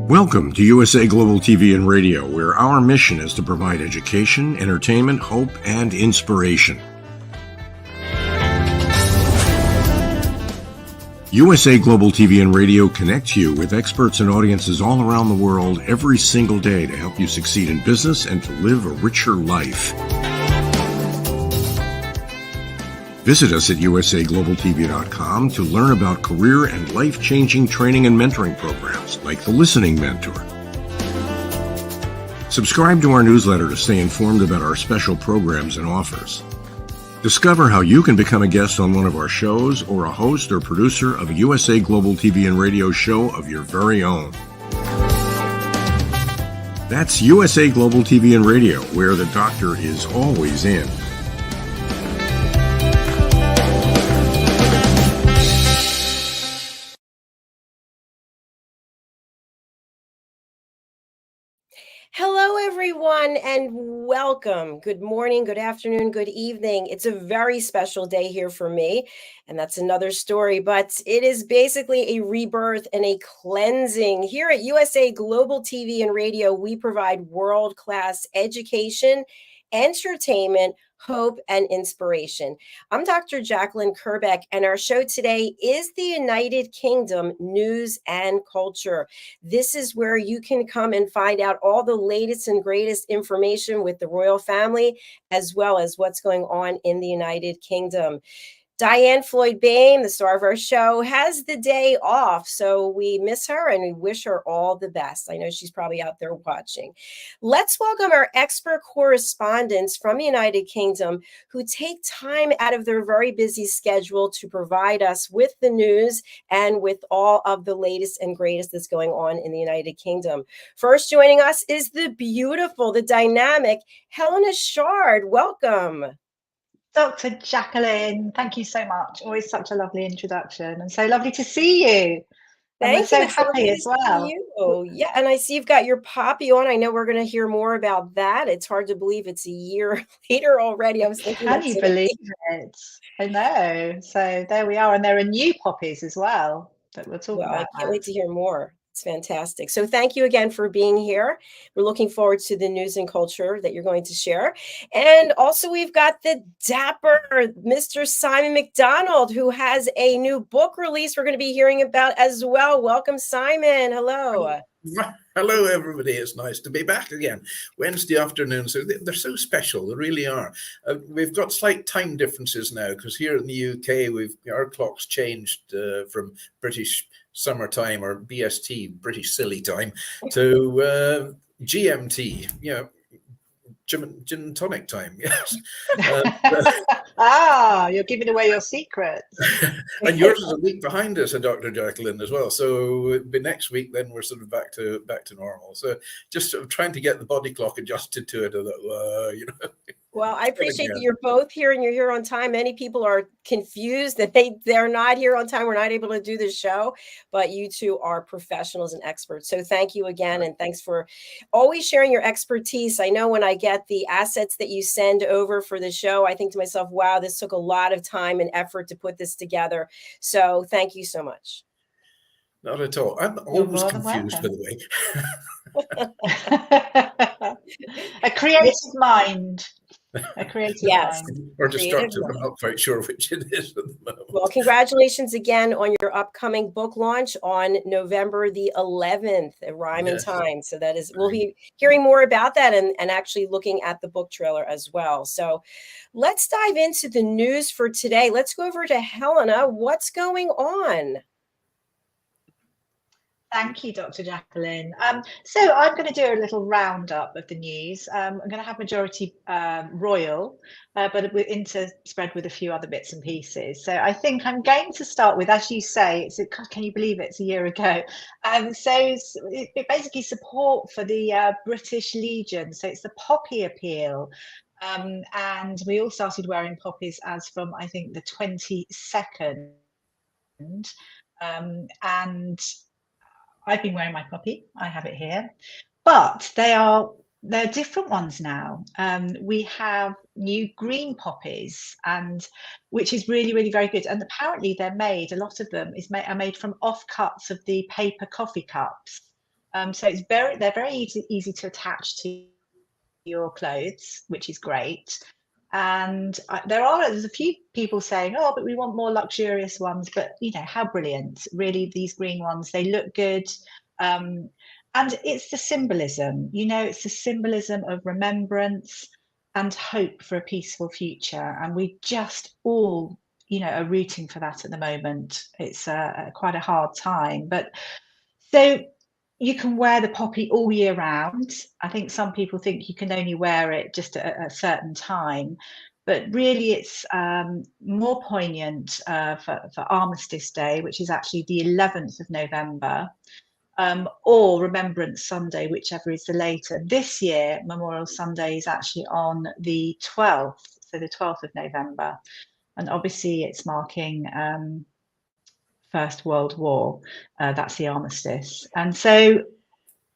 Welcome to USA Global TV and Radio, where our mission is to provide education, entertainment, hope, and inspiration. USA Global TV and Radio connects you with experts and audiences all around the world every single day to help you succeed in business and to live a richer life. Visit us at usaglobaltv.com to learn about career and life-changing training and mentoring programs like the Listening Mentor. Subscribe to our newsletter to stay informed about our special programs and offers. Discover how you can become a guest on one of our shows or a host or producer of a USA Global TV and Radio show of your very own. That's USA Global TV and Radio, where the doctor is always in. Hello, everyone, and welcome. Good morning, good afternoon, good evening. It's a very special day here for me, and that's another story, but it is basically a rebirth and a cleansing. Here at USA Global TV and Radio, we provide world-class education, entertainment, hope, and inspiration. I'm Dr. Jacalyn Kerbeck, and our show today is the United Kingdom News and Culture. This is where you can come and find out all the latest and greatest information with the royal family, as well as what's going on in the United Kingdom. DIANN FLOYD, the star of our show, has the day off, so we miss her and we wish her all the best. I know she's probably out there watching. Let's welcome our expert correspondents from the United Kingdom who take time out of their very busy schedule to provide us with the news and with all of the latest and greatest that's going on in the United Kingdom. First joining us is the beautiful, the dynamic HELENA CHARD. Welcome. Dr. Jacalyn, thank you so much. Always such a lovely introduction and so lovely to see you. Thank you. So happy as well. Yeah, and I see you've got your poppy on. I know we're going to hear more about that. It's hard to believe it's a year later already. I was thinking, can you believe it? I know. So there we are, and there are new poppies as well that we'll talk about. I can't wait to hear more. It's fantastic. So thank you again for being here. We're looking forward to the news and culture that you're going to share. And also we've got the dapper Mr. Simon MacDonald, who has a new book release we're going to be hearing about as well. Welcome, Simon. Hello. Hello, everybody. It's nice to be back again. Wednesday afternoon. So they're so special. They really are. We've got slight time differences now because here in the UK, our clock's changed from British summertime or BST, British silly time, to GMT, gin and tonic time. Yes. You're giving away your secrets. And yours is a week behind us, Dr. Jacalyn, as well. So it'll be next week, then we're sort of back to normal. So just sort of trying to get the body clock adjusted to it. Well, I appreciate that you're both here and you're here on time. Many people are confused that they're not here on time. We're not able to do this show, but you two are professionals and experts. So thank you again. And thanks for always sharing your expertise. I know when I get the assets that you send over for the show, I think to myself, wow, this took a lot of time and effort to put this together. So thank you so much. Not at all. I'm always confused, by the way. A creative mind. A creative mind. Or destructive. I'm not quite sure which it is at the moment. Well, congratulations again on your upcoming book launch on November the 11th, A Rhyme and Time. So that is, we'll be hearing more about that and actually looking at the book trailer as well. So let's dive into the news for today. Let's go over to Helena. What's going on? Thank you, Dr. Jacalyn. So I'm going to do a little roundup of the news. I'm going to have majority royal, but interspread with a few other bits and pieces. So I think I'm going to start with, as you say, can you believe it's a year ago? So it basically support for the British Legion. So it's the poppy appeal. And we all started wearing poppies as from, I think, the 22nd. And I've been wearing my poppy. I have it here, but they're different ones now. We have new green poppies, which is really, really very good. And apparently they're made, a lot of them are made from offcuts of the paper coffee cups. So they're very easy to attach to your clothes, which is great. And there's a few people saying, oh, but we want more luxurious ones. But you know, how brilliant, really, these green ones, they look good. And it's the symbolism, you know, it's the symbolism of remembrance and hope for a peaceful future. And we just all, you know, are rooting for that at the moment. It's quite a hard time. But so you can wear the poppy all year round. I think some people think you can only wear it just at a certain time, but really it's more poignant for Armistice Day, which is actually the 11th of November, or Remembrance Sunday, whichever is the later. This year, Memorial Sunday is actually on the 12th, so the 12th of November. And obviously it's marking First World War. That's the armistice. And so,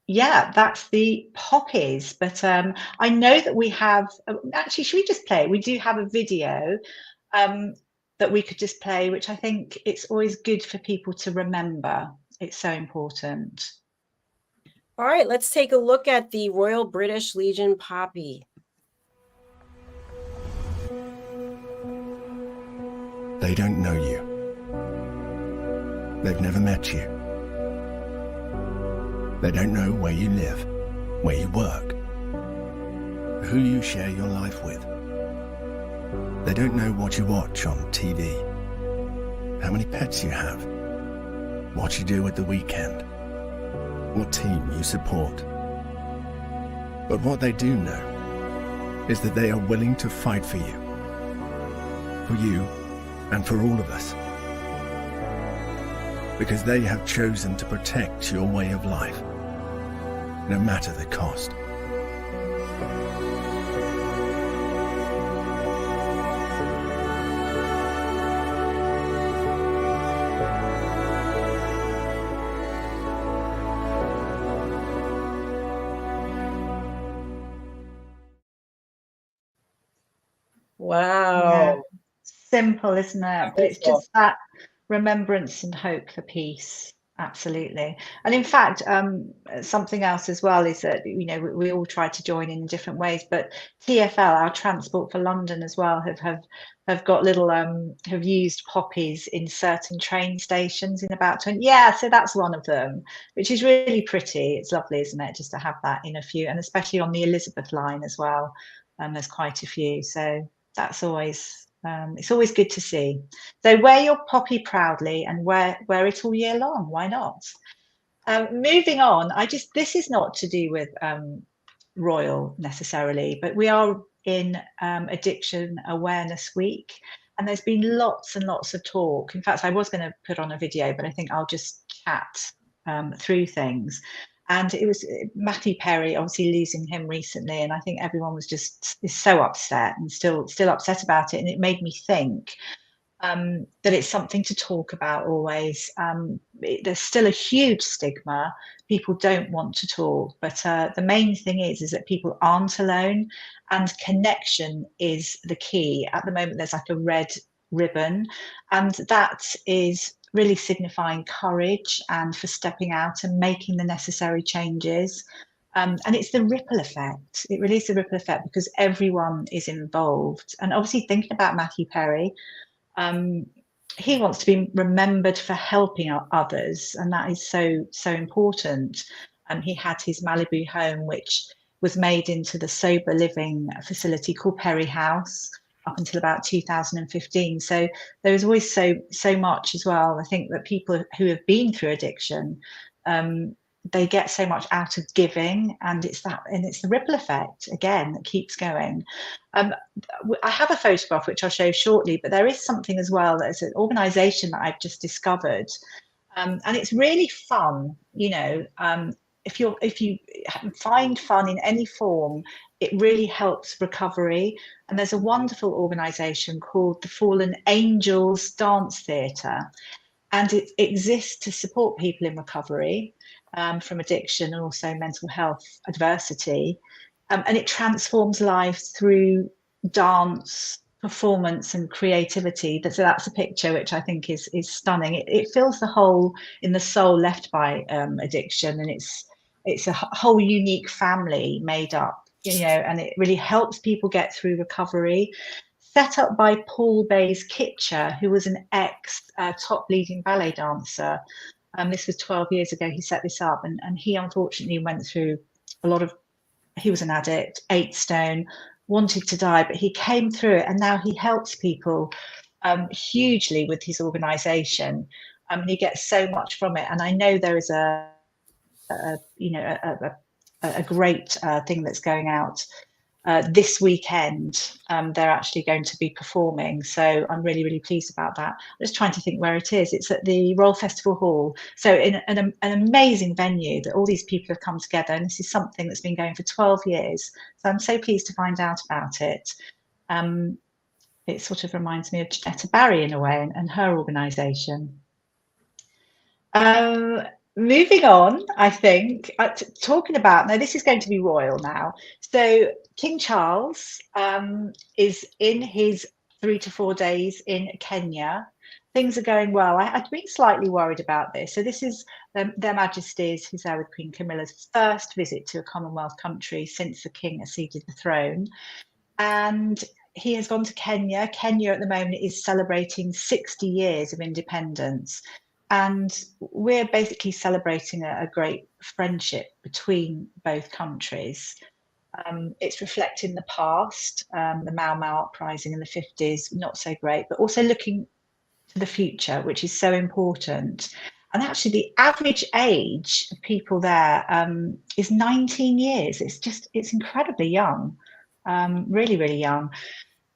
yeah, that's the poppies. But I know that we have, actually, should we just play it? We do have a video that we could just play, which I think it's always good for people to remember. It's so important. All right, let's take a look at the Royal British Legion poppy. They don't know you. They've never met you. They don't know where you live, where you work, who you share your life with. They don't know what you watch on TV, how many pets you have, what you do at the weekend, what team you support. But what they do know is that they are willing to fight for you and for all of us. Because they have chosen to protect your way of life, no matter the cost. Wow. Yeah. Simple, isn't it? But it's just that remembrance and hope for peace. Absolutely. And in fact, something else as well is that, you know, we all try to join in different ways, but TfL, our Transport for London as well, have got little have used poppies in certain train stations in about 20. Yeah, so that's one of them, which is really pretty. It's lovely, isn't it, just to have that in a few, and especially on the Elizabeth line as well. There's quite a few, so that's always it's always good to see. So wear your poppy proudly and wear it all year long. Why not? Moving on, this is not to do with Royal necessarily, but we are in Addiction Awareness Week, and there's been lots and lots of talk. In fact, I was going to put on a video, but I think I'll just chat through things. And it was Matthew Perry, obviously losing him recently, and I think everyone is so upset and still upset about it. And it made me think that it's something to talk about always. There's still a huge stigma. People don't want to talk, but the main thing is that people aren't alone, and connection is the key. At the moment, there's like a red ribbon, and that is really signifying courage and for stepping out and making the necessary changes. And it's the ripple effect. It really is the ripple effect because everyone is involved. And obviously thinking about Matthew Perry, he wants to be remembered for helping others. And that is so important. He had his Malibu home, which was made into the sober living facility called Perry House, up until about 2015. So there was always so much as well. I think that people who have been through addiction, they get so much out of giving, and it's the ripple effect again that keeps going. I have a photograph which I'll show shortly, but there is something as well. There's an organisation that I've just discovered, and it's really fun. You know, if you find fun in any form, it really helps recovery. And there's a wonderful organisation called the Fallen Angels Dance Theatre, and it exists to support people in recovery from addiction and also mental health adversity. And it transforms lives through dance, performance and creativity. So that's a picture which I think is stunning. It fills the hole in the soul left by addiction, and it's it's a whole unique family made up, you know, and it really helps people get through recovery. Set up by Paul Bays-Kitcher, who was an top leading ballet dancer. This was 12 years ago. He set this up, and he unfortunately went through a lot of. He was an addict, 8 stone, wanted to die, but he came through it, and now he helps people hugely with his organisation. He gets so much from it, and I know there is a great thing that's going out this weekend. They're actually going to be performing, so I'm really, really pleased about that. I'm just trying to think where it is. It's at the Royal Festival Hall, so in an amazing venue that all these people have come together, and this is something that's been going for 12 years, so I'm so pleased to find out about it. It sort of reminds me of Janetta Barry in a way, and her organisation. Moving on, I think, talking about, now this is going to be royal now. So King Charles is in his 3 to 4 days in Kenya. Things are going well. I'd been slightly worried about this. So this is Their Majesties, who's there with Queen Camilla's first visit to a Commonwealth country since the King acceded the throne. And he has gone to Kenya. Kenya at the moment is celebrating 60 years of independence. And we're basically celebrating a great friendship between both countries. It's reflecting the past, the Mau Mau uprising in the 50s, not so great, but also looking to the future, which is so important. And actually the average age of people there is 19 years. It's incredibly young, really, really young.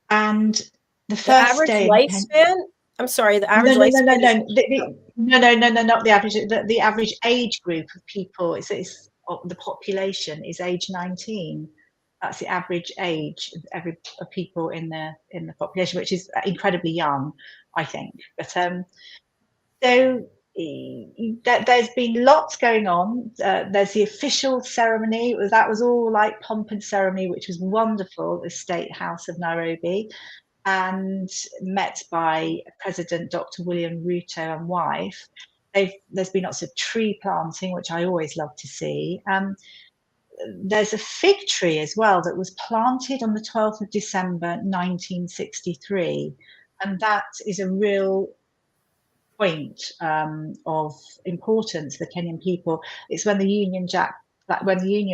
And the first average day lifespan? I'm sorry, the average lifespan? No, not the average. The average age group of people, the population is age 19. That's the average age of people in the population, which is incredibly young, I think. But so there's been lots going on. There's the official ceremony. That was all like pomp and ceremony, which was wonderful. The State House of Nairobi, and met by President Dr. William Ruto and wife. There's been lots of tree planting, which I always love to see. There's a fig tree as well that was planted on the 12th of December 1963, and that is a real point of importance for the Kenyan people. It's when the Union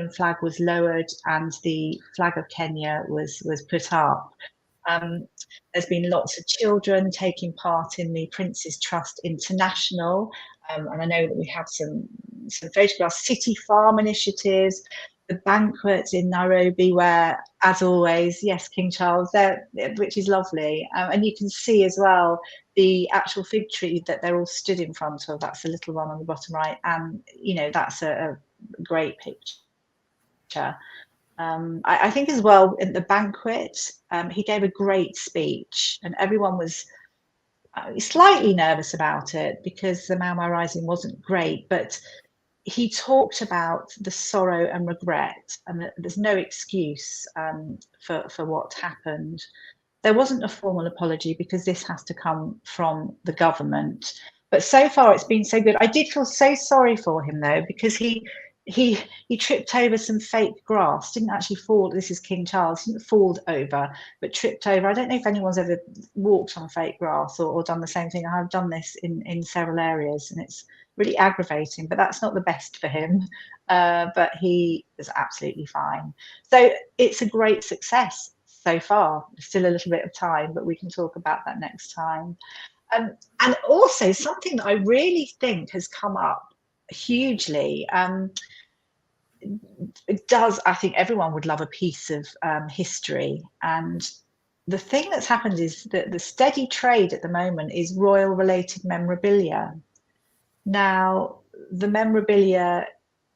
flag was lowered and the flag of Kenya was put up. There's been lots of children taking part in the Prince's Trust International, and I know that we have some photographs, city farm initiatives, the banquets in Nairobi, where, as always, yes, King Charles there, which is lovely, and you can see as well the actual fig tree that they're all stood in front of. That's the little one on the bottom right, and that's a great picture. I think as well in the banquet, he gave a great speech, and everyone was slightly nervous about it because the Mau Mau Rising wasn't great, but he talked about the sorrow and regret, and that there's no excuse for what happened. There wasn't a formal apology because this has to come from the government, but so far it's been so good. I did feel so sorry for him though, because he tripped over some fake grass, didn't actually fall. This is King Charles, didn't fall over, but tripped over. I don't know if anyone's ever walked on fake grass or done the same thing. I've done this in several areas, and it's really aggravating, but that's not the best for him. But he is absolutely fine. So it's a great success so far. Still a little bit of time, but we can talk about that next time. And also something that I really think has come up hugely. I think everyone would love a piece of history, and the thing that's happened is that the steady trade at the moment is royal related memorabilia. Now the memorabilia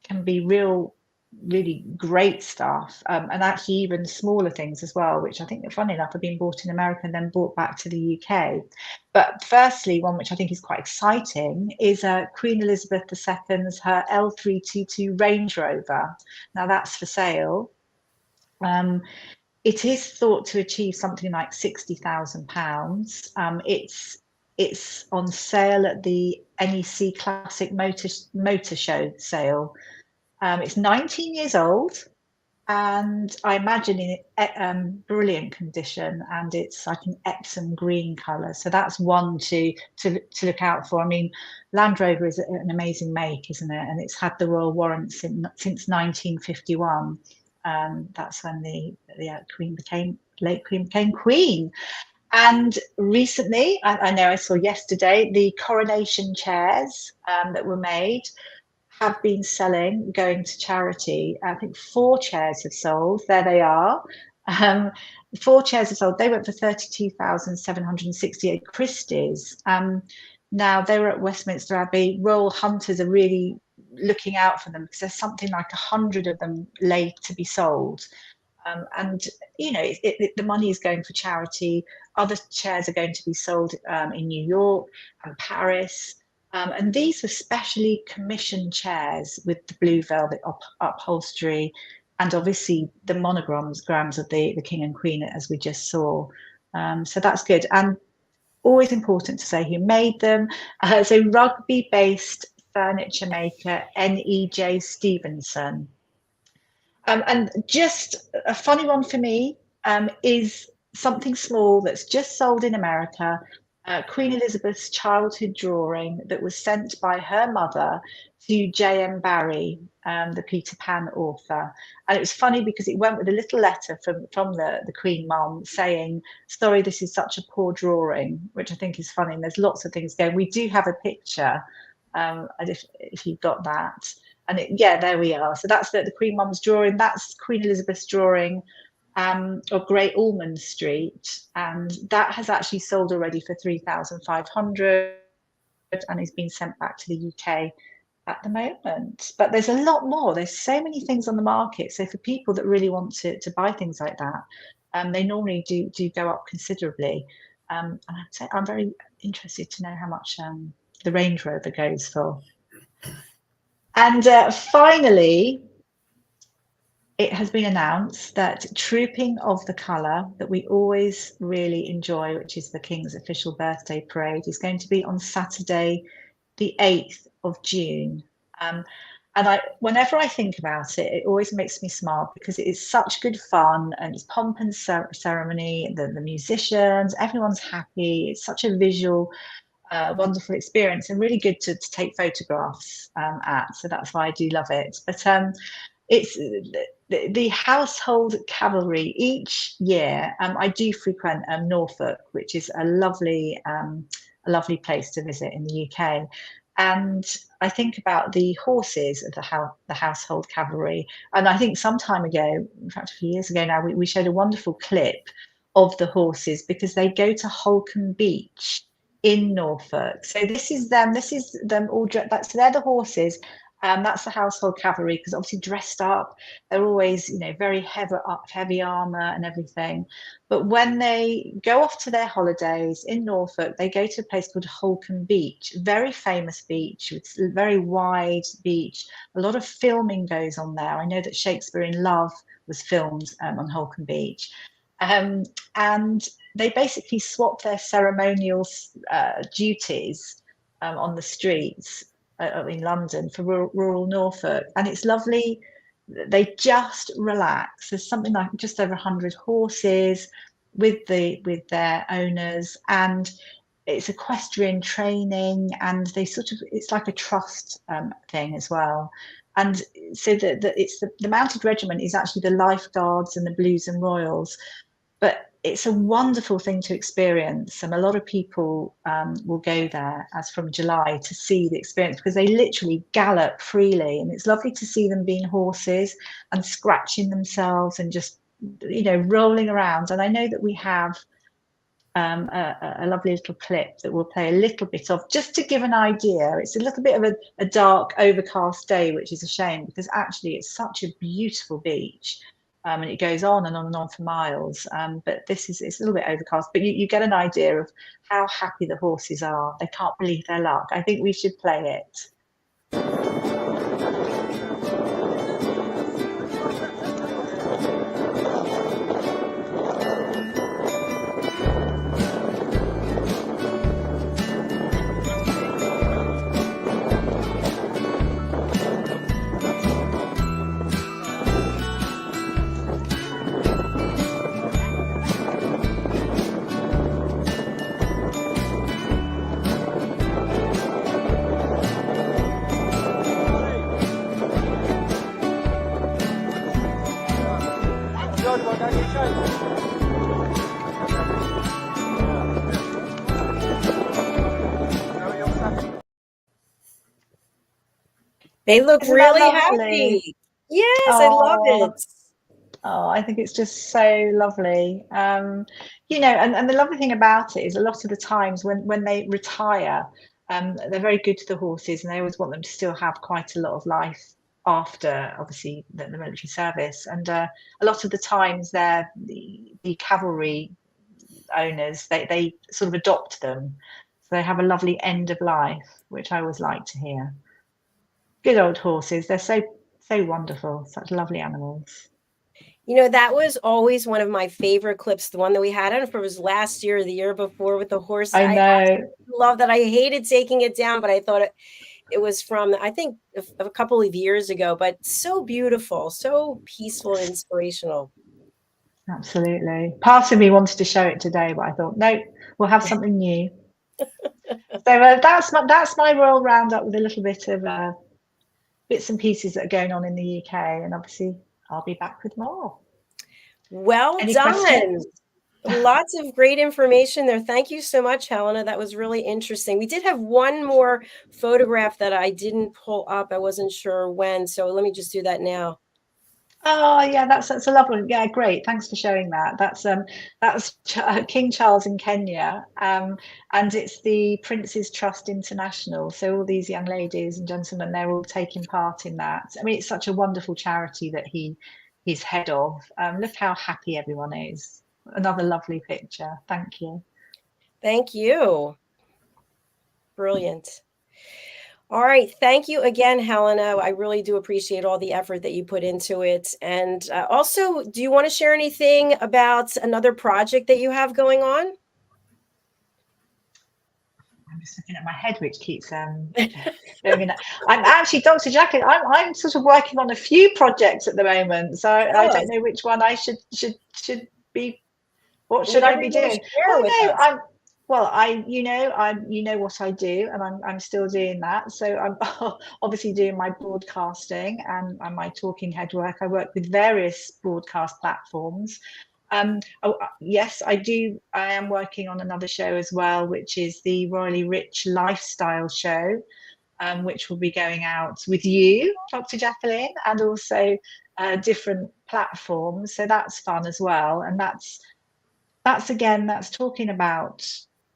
can be really great stuff, and actually even smaller things as well, which I think, funny enough, have been bought in America and then brought back to the UK. But firstly, one which I think is quite exciting is Queen Elizabeth II's her L322 Range Rover. Now that's for sale. It is thought to achieve something like £60,000. It's on sale at the NEC Classic Motor Show sale. It's 19 years old, and I imagine in brilliant condition, and it's like an Epsom green colour. So that's one to look out for. I mean, Land Rover is an amazing make, isn't it? And it's had the royal warrant since 1951. That's when the late Queen became Queen. And recently, I know I saw yesterday, the coronation chairs that were made have been selling, going to charity. I think 4 chairs have sold. There they are. 4 chairs have sold. They went for 32,768 Christie's. Now, they were at Westminster Abbey. Royal hunters are really looking out for them because there's something like 100 of them laid to be sold. And, you know, the money is going for charity. Other chairs are going to be sold in New York and Paris. And these were specially commissioned chairs with the blue velvet upholstery and obviously the monograms of the King and Queen, as we just saw. So that's good. And always important to say who made them. So Rugby-based furniture maker N.E.J. Stevenson. And just a funny one for me is something small that's just sold in America, Queen Elizabeth's childhood drawing that was sent by her mother to J.M. Barrie, the Peter Pan author. And it was funny because it went with a little letter from the Queen Mum saying, sorry, this is such a poor drawing, which I think is funny. And there's lots of things going. We do have a picture, and if you've got that. And yeah, there we are. So that's the Queen Mum's drawing. That's Queen Elizabeth's drawing of Great Ormond Street. And that has actually sold already for 3,500 and is being sent back to the UK at the moment. But there's a lot more. There's so many things on the market. So for people that really want to buy things like that, they normally do go up considerably. And I'd say I'm very interested to know how much the Range Rover goes for. And finally, it has been announced that Trooping of the Colour, that we always really enjoy, which is the King's official birthday parade, is going to be on Saturday, the 8th of June. And whenever I think about it, it always makes me smile because it is such good fun and it's pomp and ceremony, the musicians, everyone's happy. It's such a visual wonderful experience and really good to take photographs at. So that's why I do love it. But it's the household cavalry each year. I do frequent Norfolk, which is a lovely place to visit in the UK. And I think about the horses of the household cavalry. And I think some time ago, in fact, a few years ago now, we showed a wonderful clip of the horses because they go to Holcombe Beach in Norfolk. So this is them all dressed. So they're the horses, and that's the household cavalry, because obviously dressed up, they're always, you know, very heavy armor and everything. But when they go off to their holidays in Norfolk, they go to a place called Holcombe Beach, very famous beach. It's a very wide beach. A lot of filming goes on there. I know that Shakespeare in Love was filmed on Holcombe Beach. And they basically swap their ceremonial duties on the streets in London for rural Norfolk. And it's lovely. They just relax. There's something like just over 100 horses with their owners, and it's equestrian training, and it's like a trust thing as well. And so the Mounted Regiment is actually the Lifeguards and the Blues and Royals. But it's a wonderful thing to experience, and a lot of people will go there as from July to see the experience, because they literally gallop freely, and it's lovely to see them being horses and scratching themselves and just, you know, rolling around. And I know that we have a lovely little clip that we'll play a little bit of, just to give an idea. It's a little bit of a dark, overcast day, which is a shame, because actually it's such a beautiful beach. And it goes on and on and on for miles. But it's a little bit overcast, but you get an idea of how happy the horses are. They can't believe their luck. I think we should play it. They look Isn't that really lovely? happy. Yes, I love Oh, it. oh, I think it's just so lovely. You know, and the lovely thing about it is a lot of the times when they retire, they're very good to the horses, and they always want them to still have quite a lot of life after, obviously, the military service. And a lot of the times, they're the cavalry owners, they sort of adopt them, so they have a lovely end of life, which I always like to hear. Good old horses, they're so wonderful, such lovely animals. You know, that was always one of my favorite clips, the one that we had. I don't know if it was last year or the year before with the horse. I know. Love that. I hated taking it down, but I thought it was from, I think, a couple of years ago, but so beautiful, so peaceful and inspirational. Absolutely. Part of me wanted to show it today, but I thought, no, we'll have something new. So that's my royal roundup with a little bit of bits and pieces that are going on in the UK, and obviously I'll be back with more. Well Any done. questions? Lots of great information there. Thank you so much, Helena. That was really interesting. We did have one more photograph that I didn't pull up. I wasn't sure when, so let me just do that now. Oh yeah, that's a lovely one. Yeah, great. Thanks for showing that. That's King Charles in Kenya, and it's the Prince's Trust International. So all these young ladies and gentlemen, they're all taking part in that. I mean, it's such a wonderful charity that he's head of. Look how happy everyone is. Another lovely picture. Thank you. Thank you. Brilliant. All right. Thank you again, Helena. I really do appreciate all the effort that you put into it. And also, do you want to share anything about another project that you have going on? I'm just looking at my head, which keeps going in. I'm actually, Dr. Jacalyn, I'm sort of working on a few projects at the moment. So I don't know which one I should be. What should I be doing? You know what I do, and I'm still doing that. So I'm obviously doing my broadcasting and my talking head work. I work with various broadcast platforms. Yes, I do. I am working on another show as well, which is the Royally Rich Lifestyle Show, which will be going out with you, Dr. Jacalyn, and also different platforms. So that's fun as well, and that's talking about,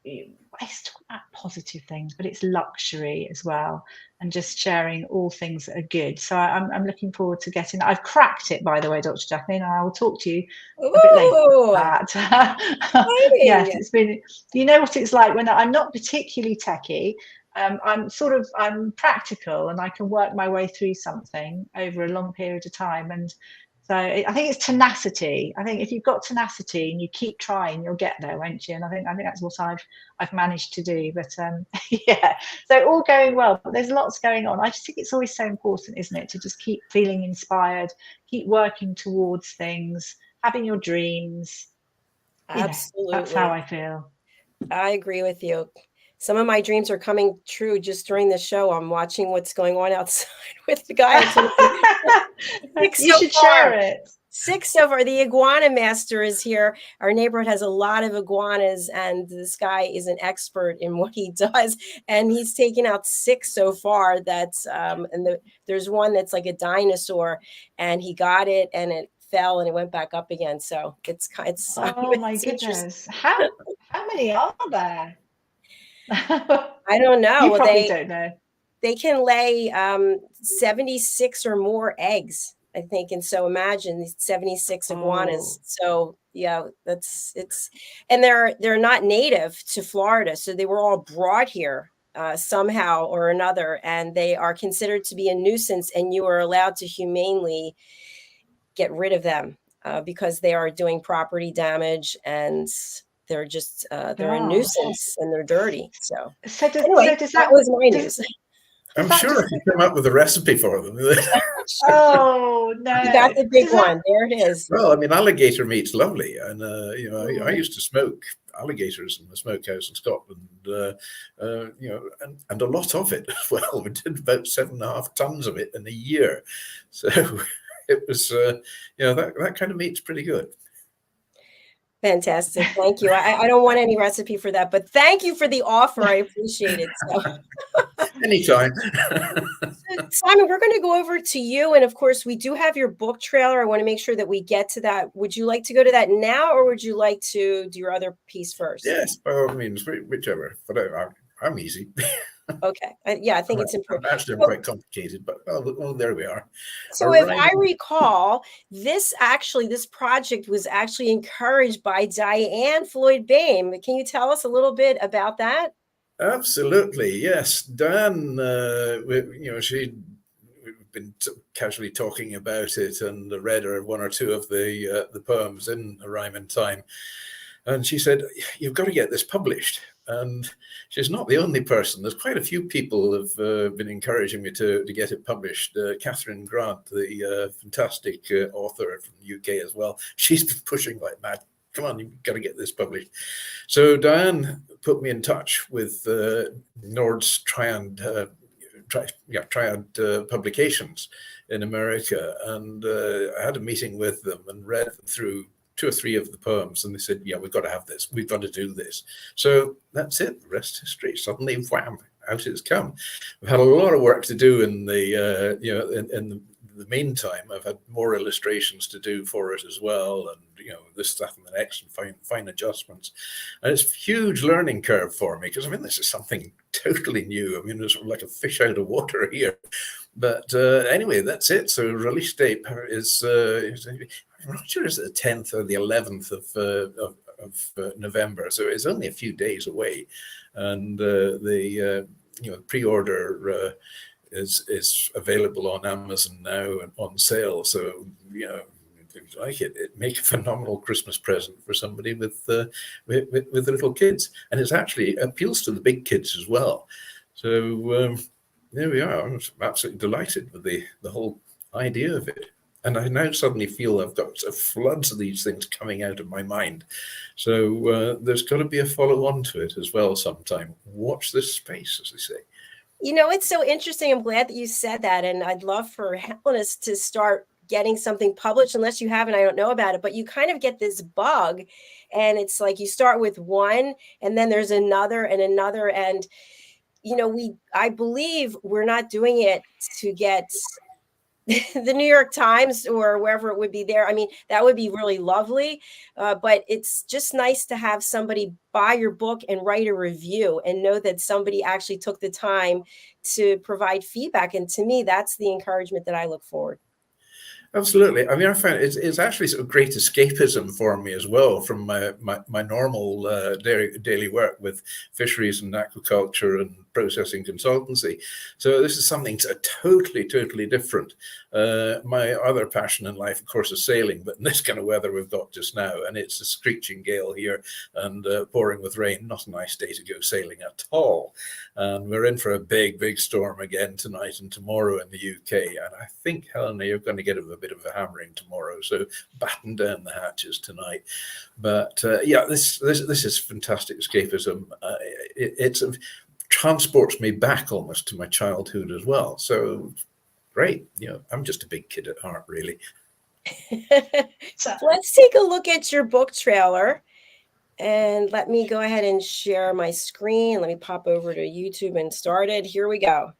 it's talking about positive things, but it's luxury as well, and just sharing all things that are good. So I'm looking forward to getting that. I've cracked it, by the way, Dr. Jacalyn, and I will talk to you a bit later about that. Yes, it's been, you know what it's like when I'm not particularly techie. I'm practical, and I can work my way through something over a long period of time. And so I think it's tenacity. I think if you've got tenacity and you keep trying, you'll get there, won't you? And I think that's what I've managed to do. But yeah, so all going well. But there's lots going on. I just think it's always so important, isn't it, to just keep feeling inspired, keep working towards things, having your dreams. Absolutely, that's how I feel. I agree with you. Some of my dreams are coming true just during the show. I'm watching what's going on outside with the guy. You should share it. 6 so far. The iguana master is here. Our neighborhood has a lot of iguanas, and this guy is an expert in what he does. And he's taken out 6 so far. That's there's one that's like a dinosaur, and he got it, and it fell, and it went back up again. So it's oh my goodness! How many are there? I don't know. You probably don't know. They can lay 76 or more eggs, I think. And so imagine these 76 iguanas. So yeah, and they're not native to Florida. So they were all brought here somehow or another, and they are considered to be a nuisance, and you are allowed to humanely get rid of them because they are doing property damage, and they're just they're a nuisance, and they're dirty. So that was my news. I'm sure I can come up with a recipe for them. Oh no! You got the big one. There it is. Well, I mean, alligator meat's lovely, and I used to smoke alligators in the smokehouse in Scotland, and a lot of it as well. We did about 7.5 tons of it in a year, so it was that kind of meat's pretty good. Fantastic. Thank you. I don't want any recipe for that, but thank you for the offer. I appreciate it. So. Anytime. Simon, we're going to go over to you. And of course, we do have your book trailer. I want to make sure that we get to that. Would you like to go to that now, or would you like to do your other piece first? Yes, by all means, whichever. But I'm easy. Okay. I think it's important. Actually, I'm quite complicated, but well, there we are. So if I recall, this project was actually encouraged by DIANN FLOYD BOEHM. Can you tell us a little bit about that? Absolutely, yes. DIANN, she'd been casually talking about it and read one or two of the poems in A Rhyme and Time. And she said, you've got to get this published. And she's not the only person. There's quite a few people have been encouraging me to get it published. Catherine Grant, the fantastic author from the UK as well, she's been pushing like mad. Come on, you've got to get this published. So DIANN put me in touch with Nord's Triad Publications in America. And I had a meeting with them and read through 2 or 3 of the poems, and they said, yeah, we've got to have this, we've got to do this. So that's it, the rest is history. Suddenly, wham, out it's come. We've had a lot of work to do in the in the meantime. I've had more illustrations to do for it as well, and this, that, and the next, and fine adjustments. And it's a huge learning curve for me, because this is something totally new. It's sort of like a fish out of water here. But anyway, that's it. So release date is I'm not sure it's the 10th or the 11th of November. So it's only a few days away, and the pre-order is available on Amazon now and on sale. So if you like it make a phenomenal Christmas present for somebody with little kids, and it actually appeals to the big kids as well. So there we are. I'm absolutely delighted with the whole idea of it. And I now suddenly feel I've got floods of these things coming out of my mind. So there's got to be a follow-on to it as well sometime. Watch this space, as they say. It's so interesting. I'm glad that you said that. And I'd love for HELENA to start getting something published, unless you haven't, I don't know about it, but you kind of get this bug, and it's like you start with one and then there's another and another. And, I believe we're not doing it to get the New York Times or wherever it would be there. That would be really lovely. But it's just nice to have somebody buy your book and write a review and know that somebody actually took the time to provide feedback. And to me, that's the encouragement that I look forward. Absolutely. I find it's actually sort of great escapism for me as well from my normal daily work with fisheries and aquaculture and processing consultancy. So this is something totally different. My other passion in life, of course, is sailing, but in this kind of weather we've got just now, and it's a screeching gale here and pouring with rain, not a nice day to go sailing at all. And we're in for a big storm again tonight and tomorrow in the UK. And I think, Helena, you're going to get a bit of a hammering tomorrow, so batten down the hatches tonight. But this is fantastic escapism. It transports me back almost to my childhood as well. So great. I'm just a big kid at heart, really. So let's take a look at your book trailer. And let me go ahead and share my screen. Let me pop over to YouTube and start it. Here we go.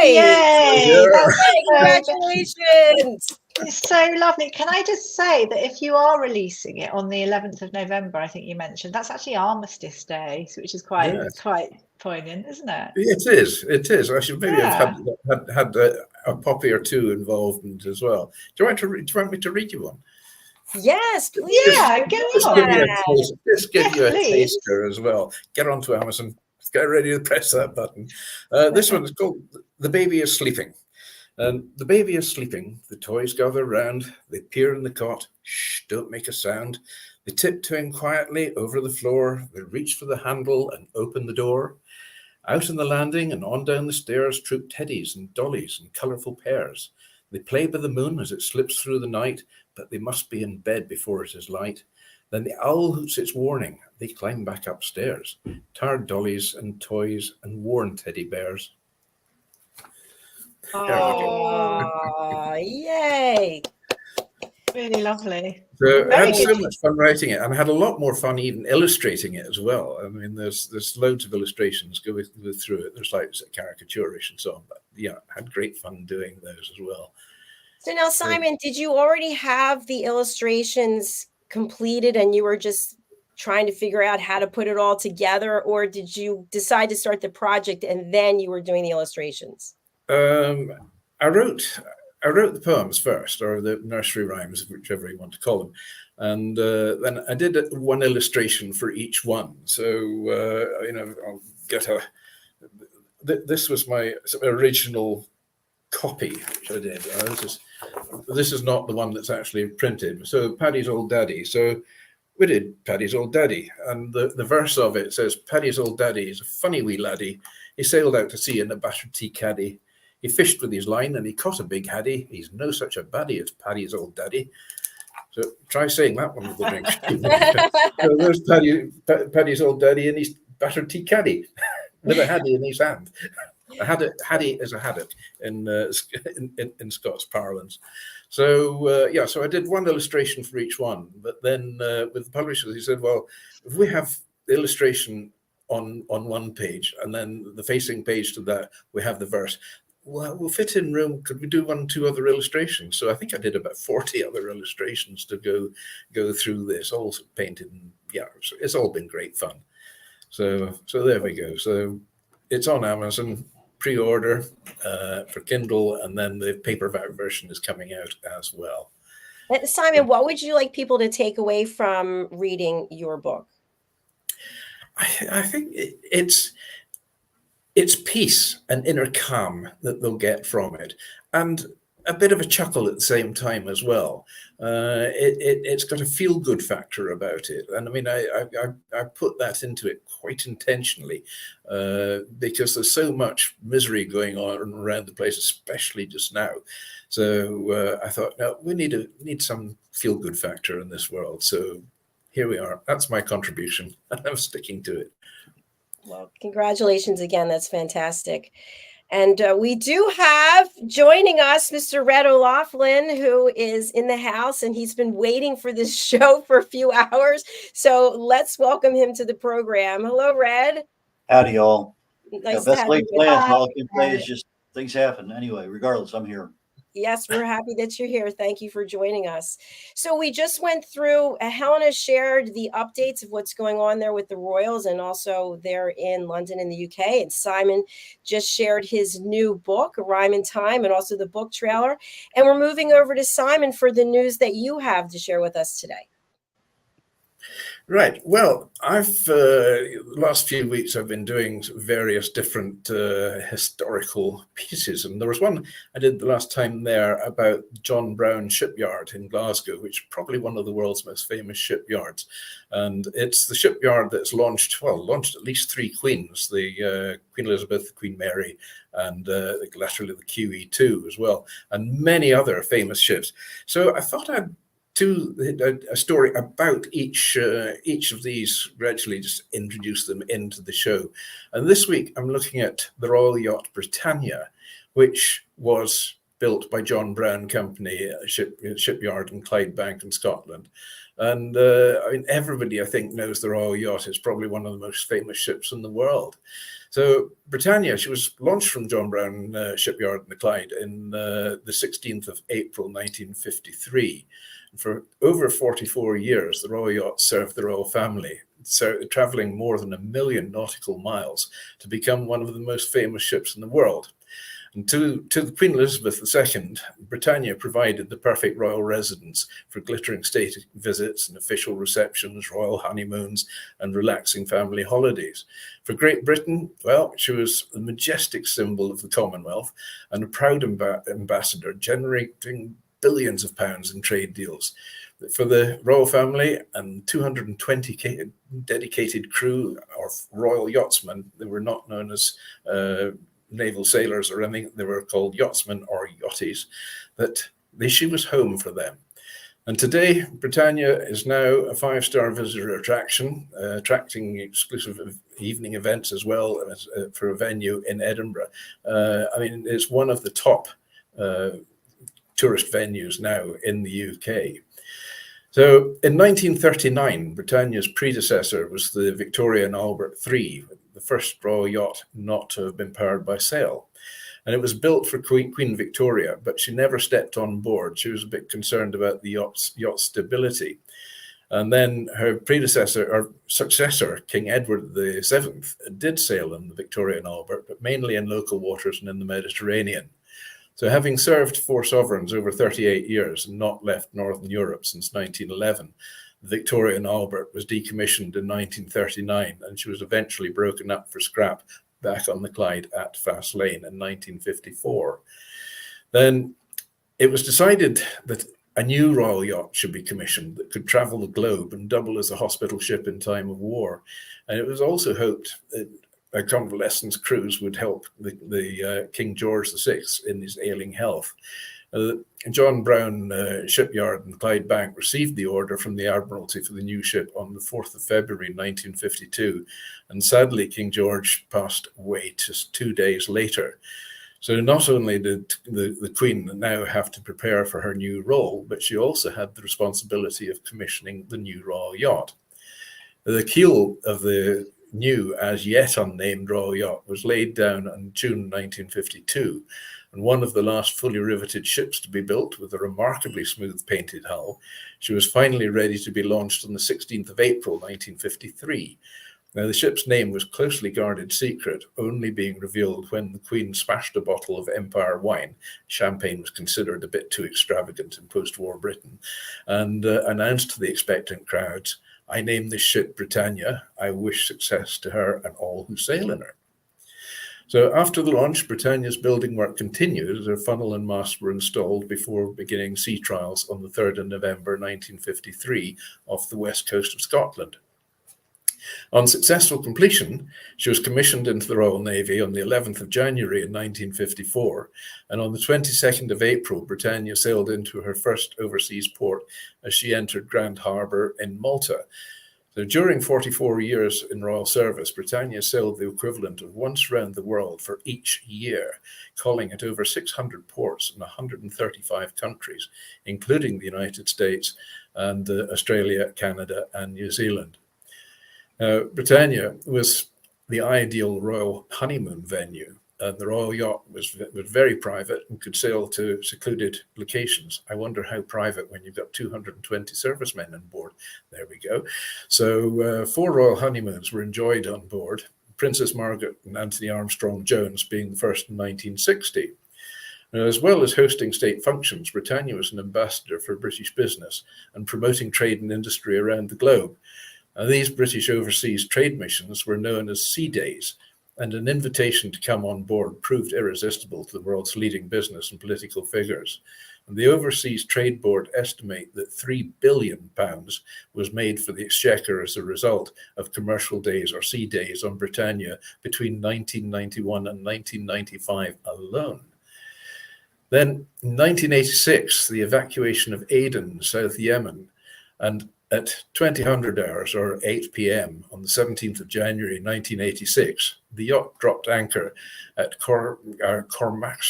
Yay! Congratulations. It's so lovely. Can I just say that if you are releasing it on the 11th of November, I think you mentioned, that's actually Armistice Day, which is quite poignant, isn't it? It is. It is. I should maybe have had a poppy or two involved in it as well. Do you want me to read you one? Yes, please. Yeah, go on. Just give you a taster as well. Get onto Amazon. Get ready to press that button. This one is called "The Baby is Sleeping." And the baby is sleeping. The toys gather round. They peer in the cot. Shh! Don't make a sound. They tiptoeing quietly over the floor. They reach for the handle and open the door. Out on the landing and on down the stairs troop teddies and dollies in colourful pairs. They play by the moon as it slips through the night, but they must be in bed before it is light. Then the owl hoots its warning. They climb back upstairs. Tired dollies and toys and worn teddy bears. Oh, yay. Really lovely. So I had so much fun writing it, and I had a lot more fun even illustrating it as well. I mean, there's loads of illustrations go through it. There's like caricaturish and so on, but yeah, I had great fun doing those as well. So now, Simon, did you already have the illustrations completed and you were just trying to figure out how to put it all together, or did you decide to start the project and then you were doing the illustrations? I wrote the poems first, or the nursery rhymes, whichever you want to call them, and then I did one illustration for each one. So I'll get this was my original copy, which I did. This is not the one that's actually printed. So Paddy's Old Daddy. So we did Paddy's Old Daddy, and the verse of it says, "Paddy's old daddy is a funny wee laddie. He sailed out to sea in a battered tea caddy. He fished with his line and he caught a big haddie. He's no such a baddie as Paddy's old daddy." So try saying that one with the drink. So there's Paddy's old daddy and his battered tea caddy with a haddie in his hand. A haddie is a haddock in Scots parlance. So so I did one illustration for each one, but then with the publishers, he said, well, if we have the illustration on one page and then the facing page to that, we have the verse. Well, we'll fit in room. Could we do 1 or 2 other illustrations? So I think I did about 40 other illustrations to go through this, all painted. And it's all been great fun. So there we go. So it's on Amazon, pre-order for Kindle, and then the paperback version is coming out as well. Simon, what would you like people to take away from reading your book? I think it's peace and inner calm that they'll get from it, and a bit of a chuckle at the same time as well. It's got a feel-good factor about it, and I mean, I put that into it quite intentionally because there's so much misery going on around the place, especially just now. So I thought, no, we need some feel-good factor in this world. So here we are. That's my contribution, and I'm sticking to it. Well, congratulations again. That's fantastic. And we do have joining us Mr. Red O'Loughlin, who is in the house, and he's been waiting for this show for a few hours. So let's welcome him to the program. Hello, Red. Howdy, y'all. Nice best laid plans. All I can say Hi. is just things happen. Anyway, regardless, I'm here. Yes, we're happy that you're here. Thank you for joining us. So we just went through, Helena shared the updates of what's going on there with the Royals and also there in London in the UK. And Simon just shared his new book, A Rhyme in Time, and also the book trailer. And we're moving over to Simon for the news that you have to share with us today. Right. Well, I've the last few weeks I've been doing various different historical pieces, and there was one I did the last time there about John Brown Shipyard in Glasgow, which is probably one of the world's most famous shipyards, and it's the shipyard that's launched at least 3 queens: the Queen Elizabeth, Queen Mary, and laterally the QE2 as well, and many other famous ships. So I thought I'd do a story about each of these, gradually just introduce them into the show. And this week I'm looking at the Royal Yacht Britannia, which was built by John Brown Company, a shipyard in Clydebank in Scotland. And I mean, everybody, I think, knows the Royal Yacht. It's probably one of the most famous ships in the world. So Britannia, she was launched from John Brown Shipyard in the Clyde in the 16th of April, 1953. And for over 44 years, the Royal Yacht served the royal family, so traveling more than 1 million nautical miles to become one of the most famous ships in the world. And to the Queen Elizabeth II, Britannia provided the perfect royal residence for glittering state visits and official receptions, royal honeymoons, and relaxing family holidays. For Great Britain, well, she was a majestic symbol of the Commonwealth and a proud ambassador, generating billions of pounds in trade deals. For the royal family and 220 dedicated crew or royal yachtsmen, they were not known as naval sailors or anything, they were called yachtsmen or yachties, that she was home for them. And today, Britannia is now a 5-star visitor attraction, attracting exclusive evening events as well as for a venue in Edinburgh. I mean, it's one of the top tourist venues now in the UK. So in 1939, Britannia's predecessor was the Victoria and Albert III, the first royal yacht not to have been powered by sail. And it was built for Queen Victoria, but she never stepped on board. She was a bit concerned about the yacht's stability. And then her predecessor, or successor, King Edward VII, did sail in the Victoria and Albert, but mainly in local waters and in the Mediterranean. So having served 4 sovereigns over 38 years and not left Northern Europe since 1911, the Victoria and Albert was decommissioned in 1939, and she was eventually broken up for scrap back on the Clyde at Fastlane in 1954. Then it was decided that a new royal yacht should be commissioned that could travel the globe and double as a hospital ship in time of war. And it was also hoped that a convalescence cruise would help the King George VI in his ailing health. John Brown Shipyard in Clydebank received the order from the Admiralty for the new ship on the 4th of February 1952, and sadly King George passed away just 2 days later. So not only did the Queen now have to prepare for her new role, but she also had the responsibility of commissioning the new royal yacht. The keel of the new, as yet unnamed royal yacht was laid down in June 1952, and one of the last fully riveted ships to be built with a remarkably smooth painted hull. She was finally ready to be launched on the 16th of April 1953. Now, the ship's name was closely guarded secret, only being revealed when the Queen smashed a bottle of Empire wine. Champagne was considered a bit too extravagant in post-war Britain, and announced to the expectant crowds, "I name this ship Britannia. I wish success to her and all who sail in her." So after the launch, Britannia's building work continued as her funnel and mast were installed before beginning sea trials on the 3rd of November 1953 off the west coast of Scotland. On successful completion, she was commissioned into the Royal Navy on the 11th of January in 1954, and on the 22nd of April, Britannia sailed into her first overseas port as she entered Grand Harbour in Malta. So during 44 years in royal service, Britannia sailed the equivalent of once round the world for each year, calling at over 600 ports in 135 countries, including the United States and Australia, Canada, and New Zealand. Britannia was the ideal royal honeymoon venue. The royal yacht was very private and could sail to secluded locations. I wonder how private when you've got 220 servicemen on board. There we go. So 4 royal honeymoons were enjoyed on board, Princess Margaret and Anthony Armstrong Jones being the first in 1960. Now, as well as hosting state functions, Britannia was an ambassador for British business and promoting trade and industry around the globe. These British overseas trade missions were known as Sea Days, and an invitation to come on board proved irresistible to the world's leading business and political figures. And the Overseas Trade Board estimate that £3 billion was made for the Exchequer as a result of commercial days or sea days on Britannia between 1991 and 1995 alone. Then in 1986, the evacuation of Aden, South Yemen, and at 2000 hours or 8 p.m. on the 17th of January 1986, the yacht dropped anchor at Kerbeck,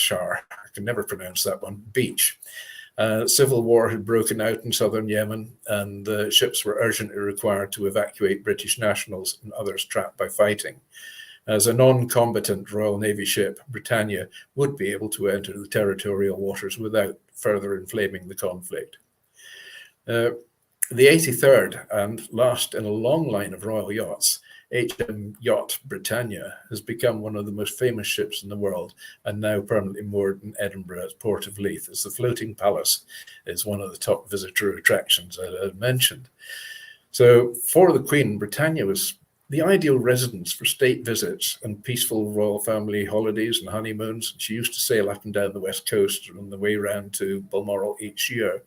can never pronounce that one, beach. Civil war had broken out in southern Yemen, and the ships were urgently required to evacuate British nationals and others trapped by fighting. As a non-combatant Royal Navy ship, Britannia would be able to enter the territorial waters without further inflaming the conflict. The 83rd and last in a long line of royal yachts, HM Yacht Britannia has become one of the most famous ships in the world and now permanently moored in Edinburgh's Port of Leith, as the floating palace is one of the top visitor attractions I mentioned. So for the Queen, Britannia was the ideal residence for state visits and peaceful royal family holidays and honeymoons. She used to sail up and down the west coast on the way round to Balmoral each year.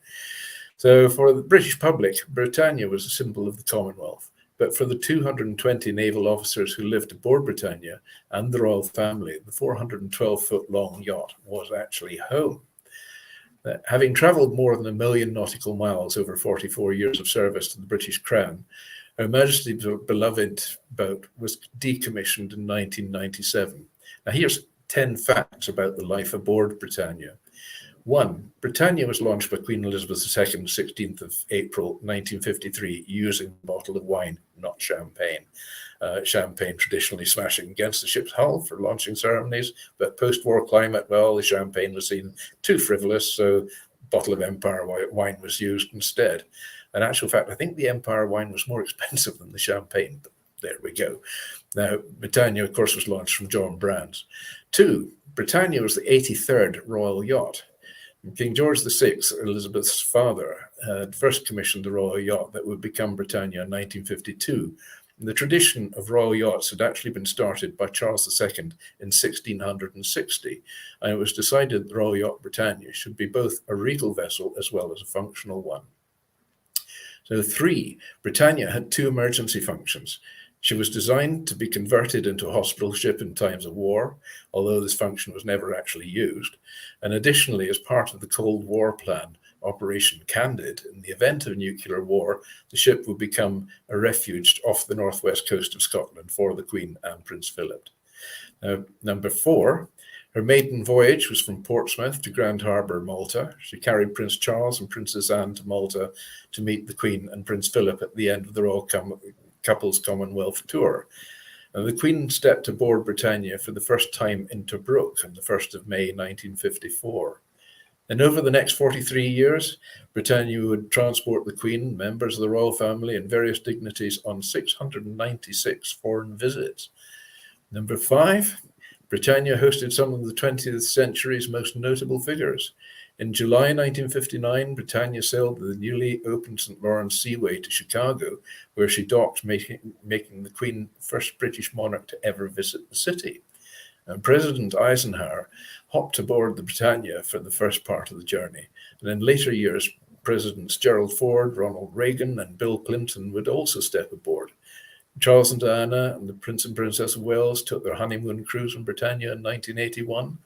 So for the British public, Britannia was a symbol of the Commonwealth. But for the 220 naval officers who lived aboard Britannia and the royal family, the 412-foot-long yacht was actually home. Having travelled more than 1 million nautical miles over 44 years of service to the British Crown, Her Majesty's beloved boat was decommissioned in 1997. Now here's 10 facts about the life aboard Britannia. 1. Britannia was launched by Queen Elizabeth II, 16th of April 1953, using a bottle of wine, not champagne. Champagne traditionally smashing against the ship's hull for launching ceremonies, but post-war climate, well, the champagne was seen too frivolous, so a bottle of Empire wine was used instead. In actual fact, I think the Empire wine was more expensive than the champagne, but there we go. Now, Britannia, of course, was launched from John Brands. 2. Britannia was the 83rd royal yacht. King George VI, Elizabeth's father, had first commissioned the royal yacht that would become Britannia in 1952. And the tradition of royal yachts had actually been started by Charles II in 1660, and it was decided that the Royal Yacht Britannia should be both a regal vessel as well as a functional one. So 3, Britannia had 2 emergency functions. She was designed to be converted into a hospital ship in times of war, although this function was never actually used. And additionally, as part of the Cold War plan, Operation Candid, in the event of nuclear war, the ship would become a refuge off the northwest coast of Scotland for the Queen and Prince Philip. Number 4, her maiden voyage was from Portsmouth to Grand Harbour, Malta. She carried Prince Charles and Princess Anne to Malta to meet the Queen and Prince Philip at the end of the royal couple's Commonwealth tour. And the Queen stepped aboard Britannia for the first time in Tobruk on the 1st of May 1954. And over the next 43 years, Britannia would transport the Queen, members of the royal family, and various dignitaries on 696 foreign visits. Number 5, Britannia hosted some of the 20th century's most notable figures. In July 1959, Britannia sailed the newly opened St. Lawrence Seaway to Chicago, where she docked, making the Queen first British monarch to ever visit the city. And President Eisenhower hopped aboard the Britannia for the first part of the journey. And in later years, Presidents Gerald Ford, Ronald Reagan, and Bill Clinton would also step aboard. Charles and Diana and the Prince and Princess of Wales took their honeymoon cruise on Britannia in 1981.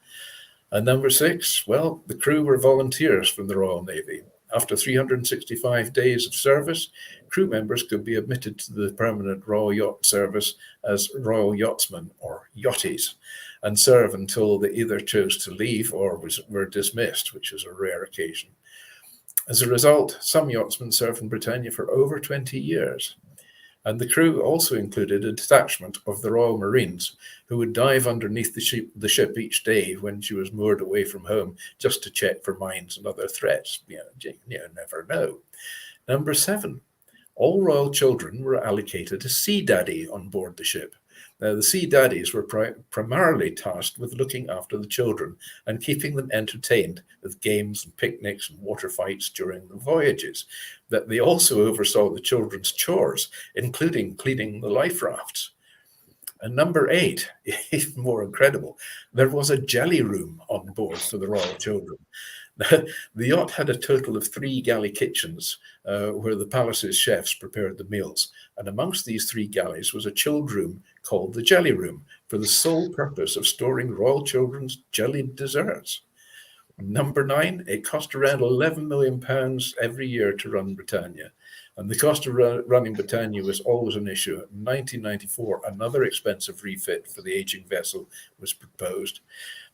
And number 6, well, the crew were volunteers from the Royal Navy. After 365 days of service, crew members could be admitted to the permanent Royal Yacht Service as Royal Yachtsmen, or Yachties, and serve until they either chose to leave or were dismissed, which is a rare occasion. As a result, some yachtsmen served in Britannia for over 20 years. And the crew also included a detachment of the Royal Marines, who would dive underneath the ship each day when she was moored away from home, just to check for mines and other threats. You never know. Number 7, all royal children were allocated a sea daddy on board the ship. Now, the sea daddies were primarily tasked with looking after the children and keeping them entertained with games and picnics and water fights during the voyages. That they also oversaw the children's chores, including cleaning the life rafts. And number 8, even more incredible, there was a jelly room on board for the royal children. The yacht had a total of 3 galley kitchens where the palace's chefs prepared the meals. And amongst these 3 galleys was a chilled room called the jelly room for the sole purpose of storing royal children's jellied desserts. Number 9, it cost around £11 million every year to run Britannia. And the cost of running Britannia was always an issue. In 1994, another expensive refit for the aging vessel was proposed.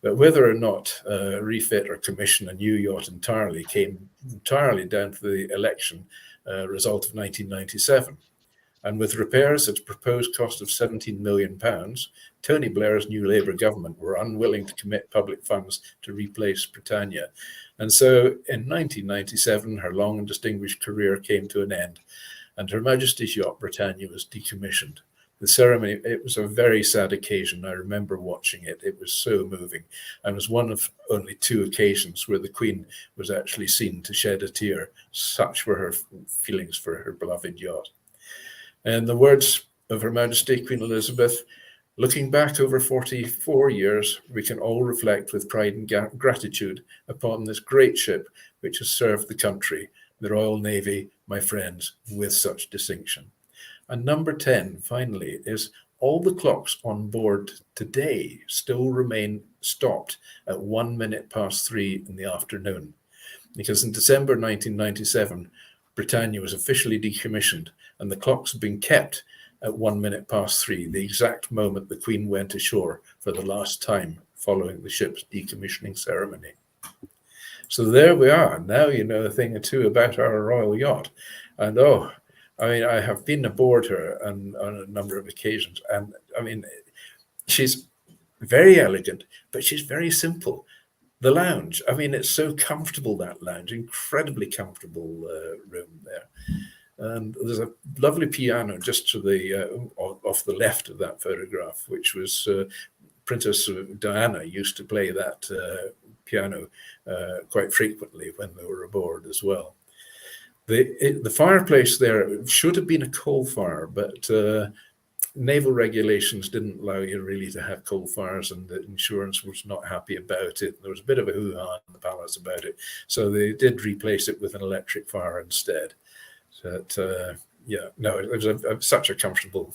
But whether or not refit or commission a new yacht entirely came entirely down to the election result of 1997. And with repairs at a proposed cost of £17 million, Tony Blair's new Labour government were unwilling to commit public funds to replace Britannia. And so in 1997, her long and distinguished career came to an end, and Her Majesty's yacht Britannia was decommissioned. The ceremony, it was a very sad occasion. I remember watching it. It was so moving, and was one of only 2 occasions where the Queen was actually seen to shed a tear. Such were her feelings for her beloved yacht. And the words of Her Majesty Queen Elizabeth, looking back over 44 years, we can all reflect with pride and gratitude upon this great ship which has served the country, the Royal Navy, my friends, with such distinction. And number 10, finally, is all the clocks on board today still remain stopped at 3 in the afternoon. Because in December 1997, Britannia was officially decommissioned, and the clocks have been kept at 3, the exact moment the Queen went ashore for the last time following the ship's decommissioning ceremony. So there we are. Now you know a thing or two about our royal yacht. And I have been aboard her on a number of occasions. And I mean, she's very elegant, but she's very simple. The lounge, I mean, it's so comfortable, that lounge, incredibly comfortable room there. And there's a lovely piano just to the off the left of that photograph, which was Princess Diana used to play that piano quite frequently when they were aboard as well. The fireplace there should have been a coal fire, but naval regulations didn't allow you really to have coal fires, and the insurance was not happy about it. There was a bit of a hoo-ha in the palace about it, so they did replace it with an electric fire instead. But yeah, no, it was such a comfortable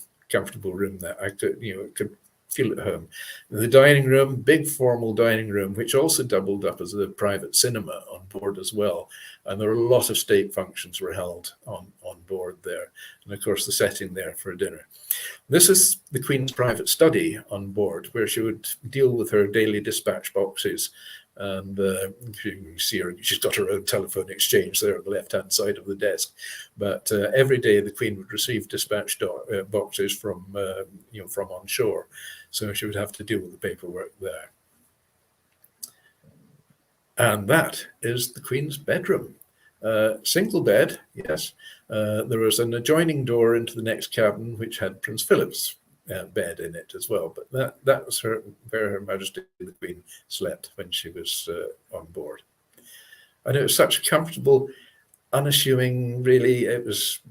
room that I could feel at home. The dining room, big formal dining room, which also doubled up as a private cinema on board as well. And there were a lot of state functions were held on board there. And of course, the setting there for dinner. This is the Queen's private study on board, where she would deal with her daily dispatch boxes. And you can see her, she's got her own telephone exchange there on the left-hand side of the desk. But every day the Queen would receive dispatch boxes from on shore. So she would have to deal with the paperwork there. And that is the Queen's bedroom. Single bed, yes. There was an adjoining door into the next cabin, which had Prince Philip's bed in it as well. But that was where Her Majesty the Queen slept when she was on board. And it was such comfortable, unassuming, really. It was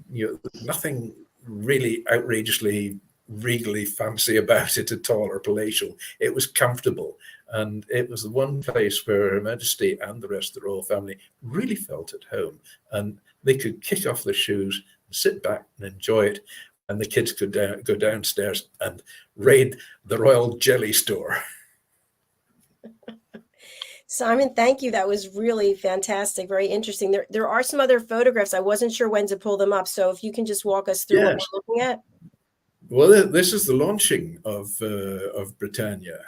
nothing really outrageously regally fancy about it at all or palatial. It was comfortable, and it was the one place where Her Majesty and the rest of the royal family really felt at home, and they could kick off their shoes and sit back and enjoy it, and the kids could go downstairs and raid the royal jelly store. Simon, thank you. That was really fantastic. Very interesting. There are some other photographs. I wasn't sure when to pull them up. So if you can just walk us through what we're looking at. Well, this is the launching of Britannia,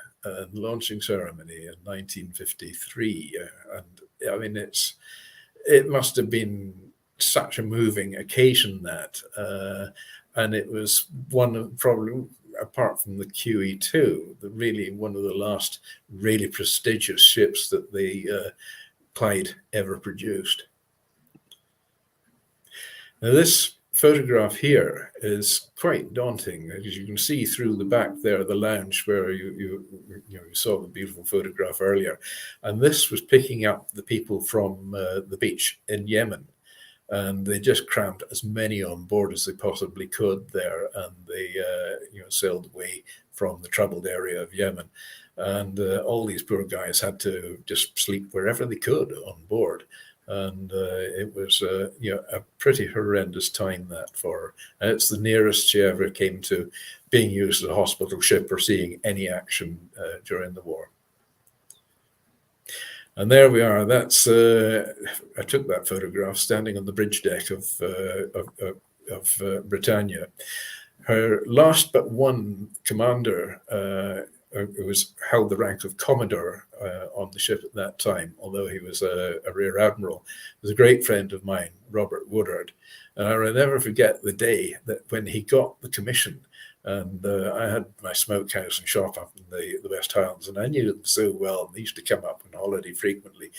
launching ceremony in 1953. And I mean, it must have been such a moving occasion that, and it was one of probably, apart from the QE2, really one of the last really prestigious ships that the Clyde ever produced. Now this photograph here is quite daunting, as you can see through the back there, the lounge where you saw the beautiful photograph earlier. And this was picking up the people from the beach in Yemen. And they just crammed as many on board as they possibly could there, and they sailed away from the troubled area of Yemen. And all these poor guys had to just sleep wherever they could on board. And it was a pretty horrendous time that for her. And it's the nearest she ever came to being used as a hospital ship or seeing any action during the war. And there we are. That's I took that photograph standing on the bridge deck of Britannia. Her last but one commander who was held the rank of Commodore on the ship at that time, although he was a rear admiral, was a great friend of mine, Robert Woodard. And I'll never forget the day that when he got the commission. And I had my smokehouse and shop up in the West Highlands, and I knew them so well. And they used to come up on holiday frequently.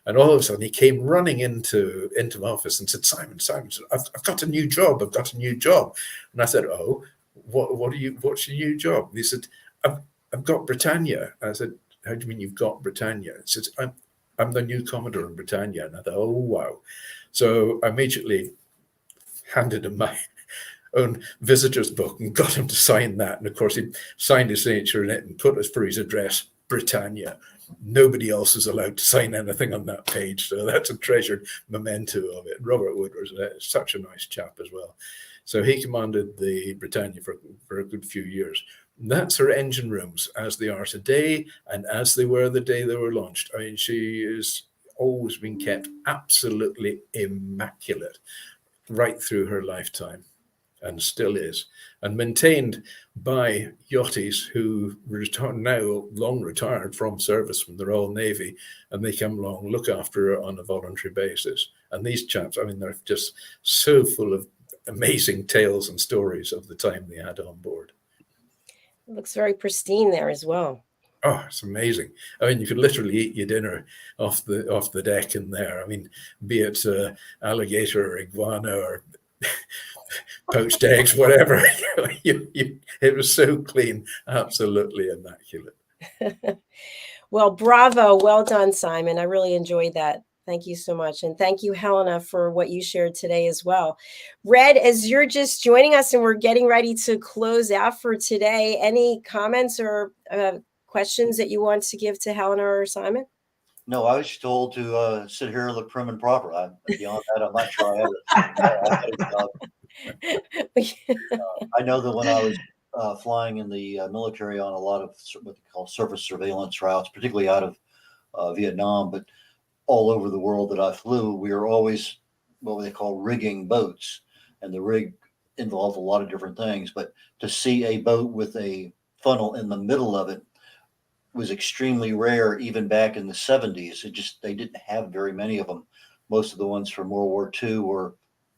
And all of a sudden, he came running into my office and said, Simon, I've got a new job. I've got a new job. And I said, oh, what's your new job? And he said, I've got Britannia. I said, how do you mean you've got Britannia? He said, I'm the new Commodore in Britannia. And I thought, oh, wow. So I immediately handed him my own visitor's book and got him to sign that. And of course, he signed his signature in it and put as per his address, Britannia. Nobody else is allowed to sign anything on that page. So that's a treasured memento of it. Robert Wood was such a nice chap as well. So he commanded the Britannia for a good few years. And that's her engine rooms as they are today and as they were the day they were launched. I mean, she has always been kept absolutely immaculate right through her lifetime. And still is, and maintained by yachties who now long retired from service from the Royal Navy, and they come along, look after her on a voluntary basis. And these chaps, I mean, they're just so full of amazing tales and stories of the time they had on board. It looks very pristine there as well. Oh, it's amazing. I mean, you could literally eat your dinner off the deck in there. I mean, be it alligator or iguana or poached eggs, whatever. It was so clean, absolutely immaculate. Well, bravo. Well done, Simon. I really enjoyed that. Thank you so much. And thank you, Helena, for what you shared today as well. Red, as you're just joining us and we're getting ready to close out for today, any comments or questions that you want to give to Helena or Simon? No, I was told to sit here and look prim and proper. Beyond that, I'm not sure I had a job. I know that when I was flying in the military on a lot of what they call surface surveillance routes, particularly out of Vietnam, but all over the world that I flew, we were always what they call rigging boats. And the rig involved a lot of different things. But to see a boat with a funnel in the middle of it was extremely rare, even back in the 70s. They didn't have very many of them. Most of the ones from World War II were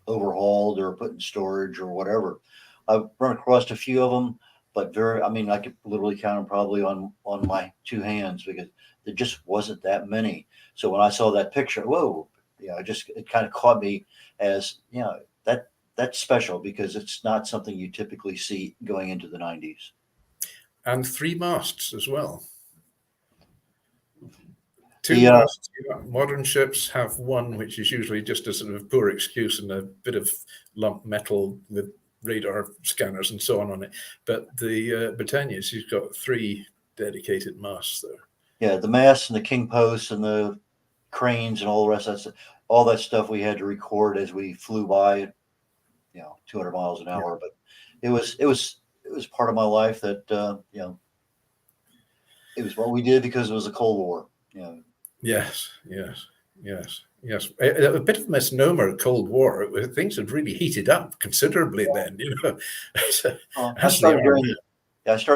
overhauled or put in storage or whatever. I've run across a few of them, but I could literally count them probably on my two hands because there just wasn't that many. So when I saw that picture, whoa, it kind of caught me as, that's special because it's not something you typically see going into the 90s. And 3 masts as well. 2 masts. Modern ships have one, which is usually just a sort of poor excuse and a bit of lump metal with radar scanners and so on it. But the Britannia, she's got 3 dedicated masts there. Yeah, the masts and the king posts and the cranes and all the rest. All that stuff we had to record as we flew by, 200 miles an hour. But it was part of my life that it was what we did because it was a Cold War. Yes. A bit of a misnomer, Cold War. Things had really heated up considerably then. I started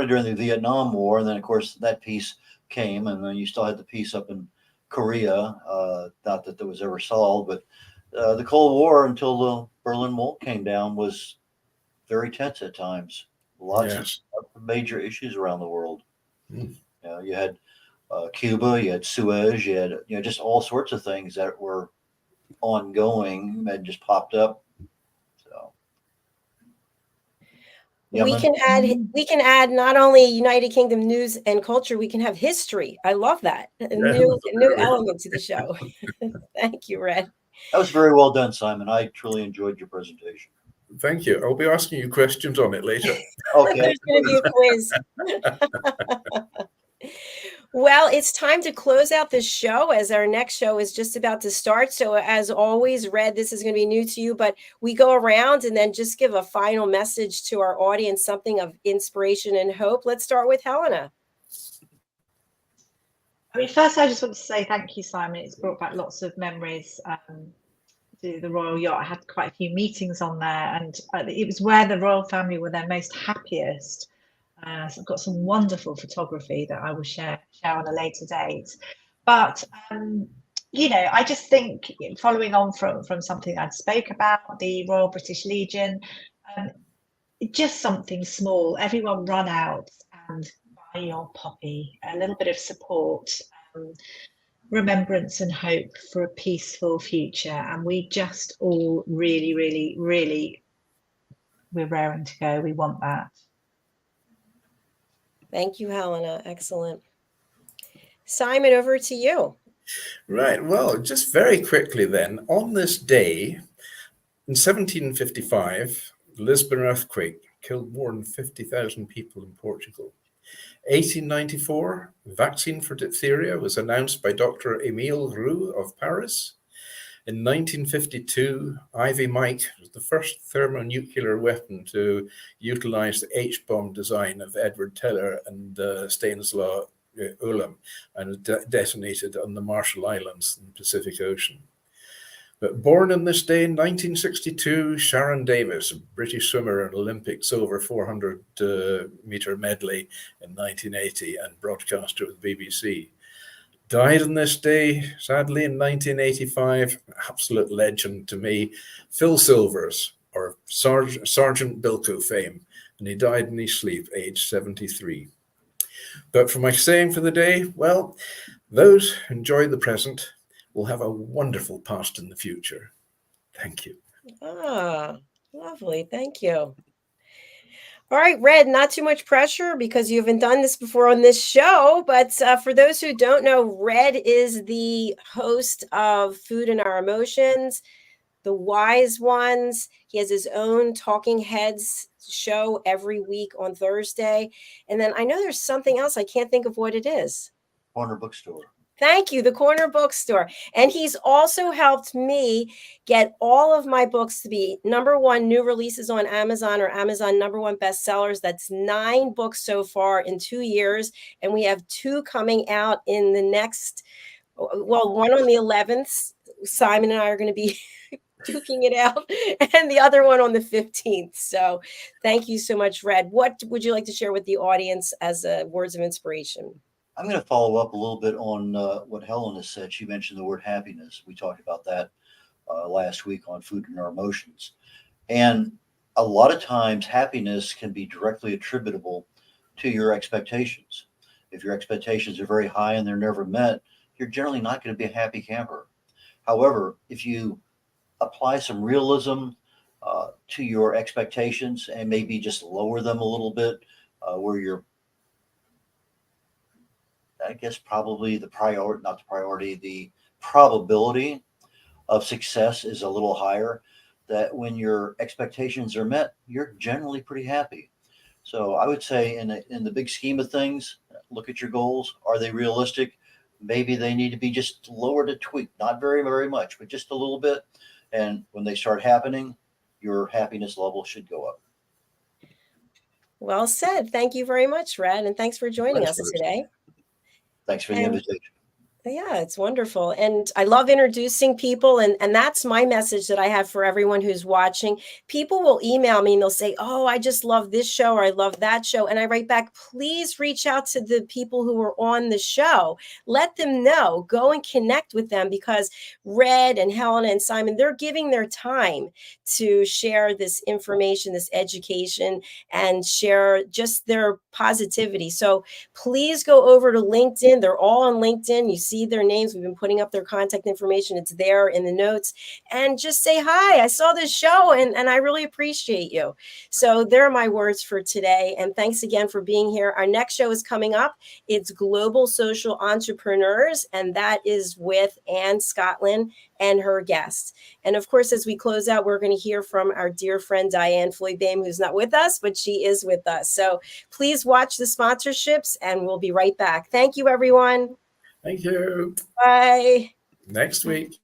during the Vietnam War, and then of course that peace came, and then you still had the peace up in Korea. Not that was ever solved, but the Cold War until the Berlin Wall came down was very tense at times. Lots of major issues around the world. You had Cuba, you had Suez, you had just all sorts of things that were ongoing that just popped up. So we can add not only United Kingdom news and culture, we can have history. I love that. A new element to the show. Thank you, Red. That was very well done, Simon. I truly enjoyed your presentation. Thank you. I'll be asking you questions on it later. Okay. There's going to be a quiz. Well, it's time to close out this show as our next show is just about to start. So as always, Red, this is going to be new to you, but we go around and then just give a final message to our audience, something of inspiration and hope. Let's start with Helena. I mean, first, I just want to say thank you, Simon. It's brought back lots of memories to the Royal Yacht. I had quite a few meetings on there, and it was where the royal family were their most happiest. So I've got some wonderful photography that I will share on a later date. But I just think, following on from something I spoke about, the Royal British Legion, just something small. Everyone run out and buy your poppy, a little bit of support, remembrance and hope for a peaceful future. And we just all really, really, really, we're raring to go. We want that. Thank you, Helena. Excellent. Simon, over to you. Right. Well, just very quickly then, on this day in 1755, the Lisbon earthquake killed more than 50,000 people in Portugal. 1894, vaccine for diphtheria was announced by Dr. Émile Roux of Paris. In 1952, Ivy Mike was the first thermonuclear weapon to utilize the H-bomb design of Edward Teller and Stanislaw Ulam, and was detonated on the Marshall Islands in the Pacific Ocean. But born on this day in 1962, Sharon Davis, a British swimmer in Olympics over 400 meter medley in 1980 and broadcaster with BBC. Died on this day, sadly, in 1985, absolute legend to me, Phil Silvers, or Sergeant Bilko fame, and he died in his sleep, age 73. But for my saying for the day, well, those who enjoy the present will have a wonderful past in the future. Thank you. Ah, lovely. Thank you. All right, Red, not too much pressure because you haven't done this before on this show. But for those who don't know, Red is the host of Food and Our Emotions, The Wise Ones. He has his own Talking Heads show every week on Thursday. And then I know there's something else. I can't think of what it is. Corner bookstore. Thank you, the Corner Bookstore. And he's also helped me get all of my books to be #1 new releases on Amazon, or Amazon #1 bestsellers. That's 9 books so far in 2 years. And we have 2 coming out in the next, well, one on the 11th. Simon and I are going to be duking it out, and the other one on the 15th. So thank you so much, Red. What would you like to share with the audience as words of inspiration? I'm going to follow up a little bit on what Helena said. She mentioned the word happiness. We talked about that last week on Food and Our Emotions. And a lot of times happiness can be directly attributable to your expectations. If your expectations are very high and they're never met, you're generally not going to be a happy camper. However, if you apply some realism to your expectations and maybe just lower them a little bit, where you're, I guess, probably the probability of success is a little higher, that when your expectations are met, you're generally pretty happy. So I would say in the big scheme of things, look at your goals. Are they realistic? Maybe they need to be just lowered a tweak, not very, very much, but just a little bit. And when they start happening, your happiness level should go up. Well said. Thank you very much, Red. And thanks for joining us today. Thanks for the invitation. Yeah, it's wonderful. And I love introducing people. And that's my message that I have for everyone who's watching. People will email me and they'll say, oh, I just love this show, or I love that show. And I write back, please reach out to the people who are on the show. Let them know. Go and connect with them, because Red and Helena and Simon, they're giving their time to share this information, this education, and share just their positivity. So please go over to LinkedIn. They're all on LinkedIn. You see their names. We've been putting up their contact information. It's there in the notes. And just say, hi, I saw this show and I really appreciate you. So there are my words for today. And thanks again for being here. Our next show is coming up. It's Global Social Entrepreneurs, and that is with Ann Scotland and her guests. And of course, as we close out, we're going to hear from our dear friend DIANN FLOYD, who's not with us, but she is with us. So please watch the sponsorships, and we'll be right back. Thank you, everyone. Thank you. Bye. Next week.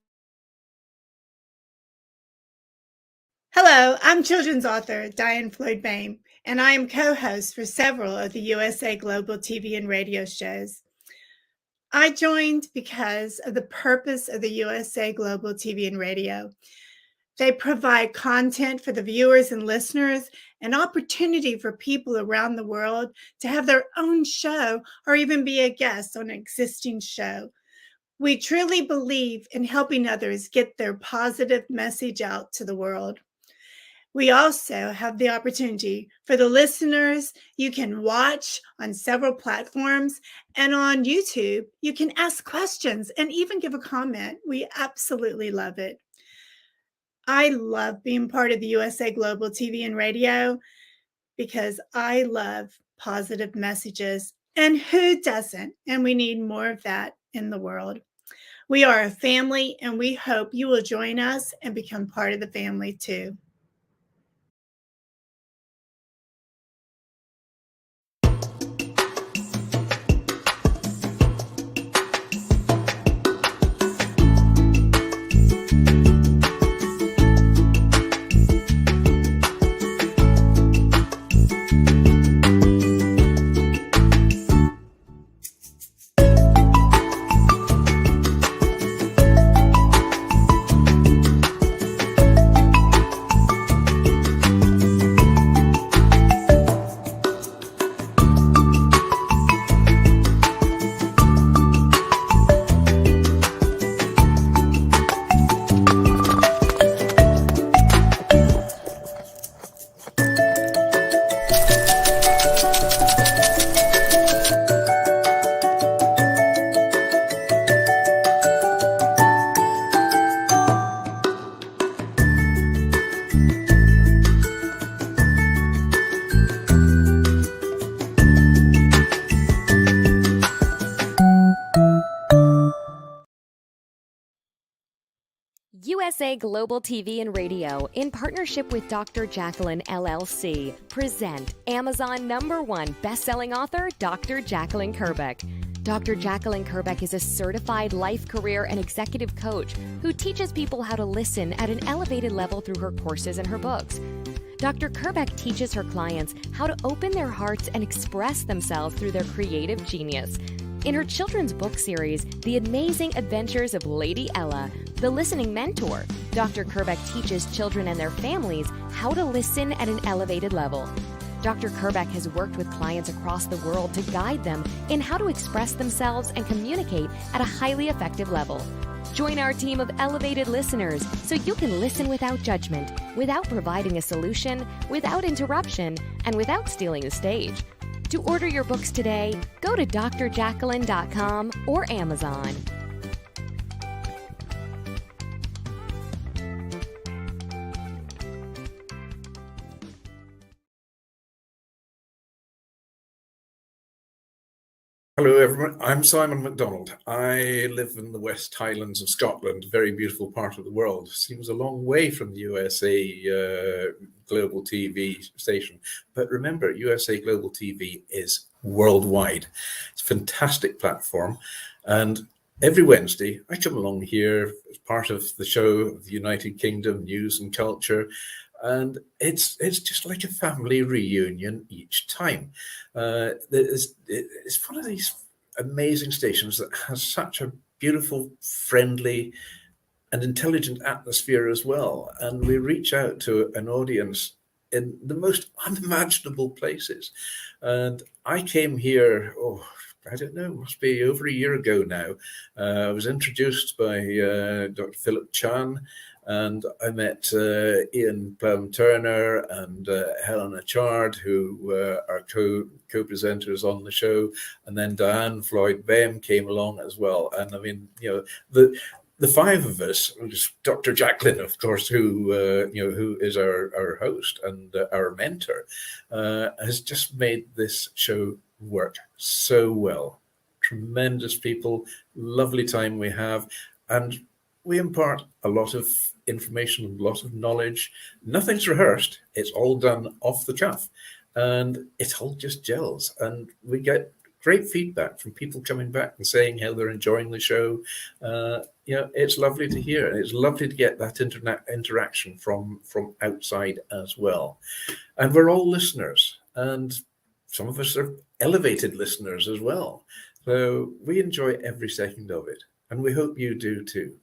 Hello, I'm children's author DIANN FLOYD, and I am co-host for several of the USA Global TV and radio shows. I joined because of the purpose of the USA Global TV and Radio. They provide content for the viewers and listeners, an opportunity for people around the world to have their own show or even be a guest on an existing show. We truly believe in helping others get their positive message out to the world. We also have the opportunity for the listeners. You can watch on several platforms, and on YouTube, you can ask questions and even give a comment. We absolutely love it. I love being part of the USA Global TV and Radio because I love positive messages. And who doesn't? And we need more of that in the world. We are a family, and we hope you will join us and become part of the family too. USA Global TV and Radio, in partnership with Dr. Jacalyn LLC, present Amazon #1 best-selling author, Dr. Jacalyn Kerbeck. Dr. Jacalyn Kerbeck is a certified life, career, and executive coach who teaches people how to listen at an elevated level through her courses and her books. Dr. Kerbeck teaches her clients how to open their hearts and express themselves through their creative genius. In her children's book series, The Amazing Adventures of Lady Ella, the listening mentor, Dr. Kerbeck teaches children and their families how to listen at an elevated level. Dr. Kerbeck has worked with clients across the world to guide them in how to express themselves and communicate at a highly effective level. Join our team of elevated listeners so you can listen without judgment, without providing a solution, without interruption, and without stealing the stage. To order your books today, go to drjacalyn.com or Amazon. Hello everyone, I'm Simon MacDonald. I live in the West Highlands of Scotland, a very beautiful part of the world. Seems a long way from the USA Global TV station. But remember, USA Global TV is worldwide. It's a fantastic platform. And every Wednesday, I come along here as part of the show of the United Kingdom News and Culture. And it's just like a family reunion each time. It's one of these amazing stations that has such a beautiful, friendly, and intelligent atmosphere as well. And we reach out to an audience in the most unimaginable places. And I came here, I don't know, must be over a year ago now. I was introduced by Dr. Philip Chan, and I met Ian Plum-Turner and Helena CHARD, who are co-presenters on the show. And then DIANN FLOYD came along as well. And I mean, you know, the five of us, Dr. Jacalyn, of course, who is our host and our mentor, has just made this show work so well. Tremendous people, lovely time we have, and we impart a lot of information, a lot of knowledge. Nothing's rehearsed. It's all done off the cuff, and it all just gels. And we get great feedback from people coming back and saying how they're enjoying the show. It's lovely to hear, and it's lovely to get that interaction from outside as well. And we're all listeners, and some of us are elevated listeners as well. So we enjoy every second of it, and we hope you do too.